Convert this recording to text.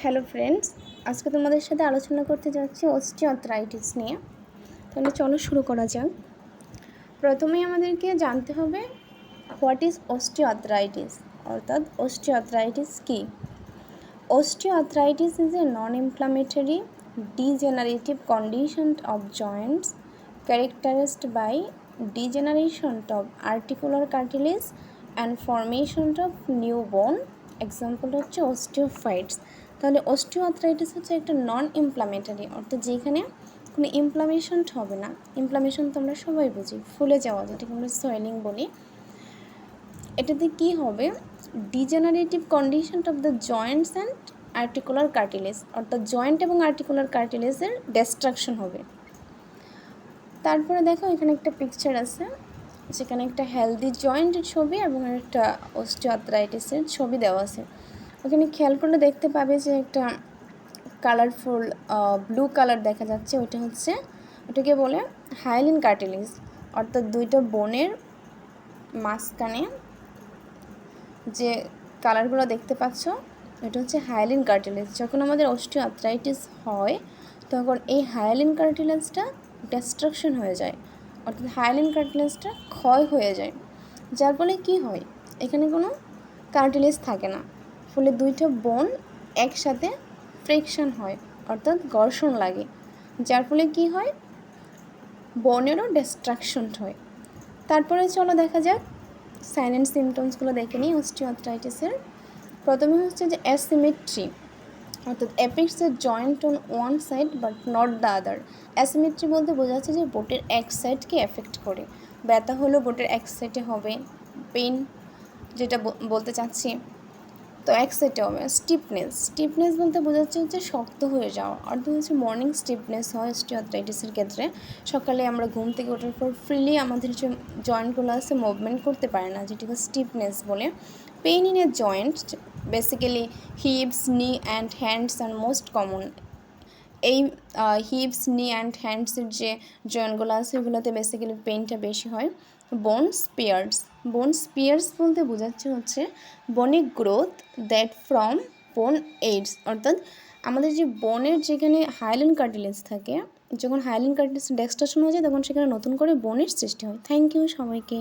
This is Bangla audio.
হ্যালো ফ্রেন্ডস, আজকে তোমাদের সাথে আলোচনা করতে যাচ্ছি অস্টিওআর্থ্রাইটিস নিয়ে। তাহলে চলো শুরু করা যাক। প্রথমেই আমাদেরকে জানতে হবে হোয়াট ইজ অস্টিওআর্থ্রাইটিস, অর্থাৎ অস্টিওআর্থ্রাইটিস কী। Osteoarthritis is a non-inflammatory degenerative condition of joints characterized by degeneration of articular cartilage and formation of new bone. Example হচ্ছে অস্টিওফাইটস। তাহলে অস্টিওআর্থ্রাইটিস হচ্ছে একটা নন ইমপ্লামেটারি, অর্থাৎ যেখানে কোনো ইমপ্লামেশন হবে না। ইমপ্লামেশন তো আমরা সবাই বুঝি, ফুলে যাওয়া, যেটাকে আমরা সোয়েলিং বলি। এটাতে কি হবে, degenerative condition of the Joints and articular cartilage, অর্থাৎ জয়েন্ট এবং আর্টিকুলার কার্টিলেজের ডিস্ট্রাকশন হবে। তারপরে দেখো এখানে একটা পিকচার আছে, সেখানে একটা হেলদি জয়েন্টের ছবি এবং একটা অস্টিওআর্থ্রাইটিসের ছবি দেওয়া আছে। ওখানে খেয়াল করলে দেখতে পাবে যে একটা কালারফুল ব্লু কালার দেখা যাচ্ছে, ওটাকে বলে হাইলিন কার্টিলেজ, অর্থাৎ দুইটা বোনের মাঝখানে যে কালারগুলো দেখতে পাচ্ছ এটা হচ্ছে হাইলিন কার্টিলেজ। যখন আমাদের অস্টিওআর্থ্রাইটিস হয় তখন এই হাইলিন কার্টিলেজটা ডিস্ট্রাকশন হয়ে যায়, অর্থাৎ হাইলিন কার্টিলেজটা ক্ষয় হয়ে যায়, যার ফলে কি হয়, এখানে কোনো কার্টিলেজ থাকে না, ফলে দুইটা বোন একসাথে ফ্রিকশন হয়, অর্থাৎ ঘর্ষণ লাগে, যার ফলে কি হয়, বোনেরও ডিস্ট্রাকশন হয়। তারপরে চলো দেখা যাক সাইন অ্যান্ড সিমটমসগুলো দেখে নিই অস্টিওআর্থ্রাইটিসের। প্রথমে হচ্ছে যে অ্যাসিমেট্রি, অর্থাৎ affects the joint on one side but not the other. Asymmetry বলতে বোঝাচ্ছে যে বোটের এক সাইডকে এফেক্ট করে, ব্যথা হলেও বোটের এক সাইডে হবে, পেন যেটা বলতে চাচ্ছি তো এক সাইডে হবে। স্টিফনেস বলতে বোঝাচ্ছে হচ্ছে শক্ত হয়ে যাওয়া, অর্থাৎ হচ্ছে মর্নিং স্টিফনেস হয় অস্টিওআর্থ্রাইটিসের ক্ষেত্রে। সকালে আমরা ঘুম থেকে ওঠার পর ফ্রিলি আমাদের যে জয়েন্টগুলো আছে মুভমেন্ট করতে পারে না, যেটাকে স্টিফনেস বলে। Pain in a joint, basically hips, knee and hands আর মোস্ট কমন। এই হিপস, নি অ্যান্ড হ্যান্ডসের যে জয়েন্টগুলো আছে ওগুলোতে বেসিক্যালি পেইনটা বেশি হয়। বোন স্পিয়ার্স বলতে বোঝাচ্ছে হচ্ছে বনি গ্রোথ দ্যাট ফ্রম বোন এইডস, অর্থাৎ আমাদের যে বোনের যেখানে হাইলিন কার্টিলেজ থাকে, যখন হাইলিন কার্টিলেজ ডিস্ট্রাকশন হয়ে যায় তখন সেখানে নতুন করে বোনের সৃষ্টি হয়। থ্যাংক ইউ সবাইকে।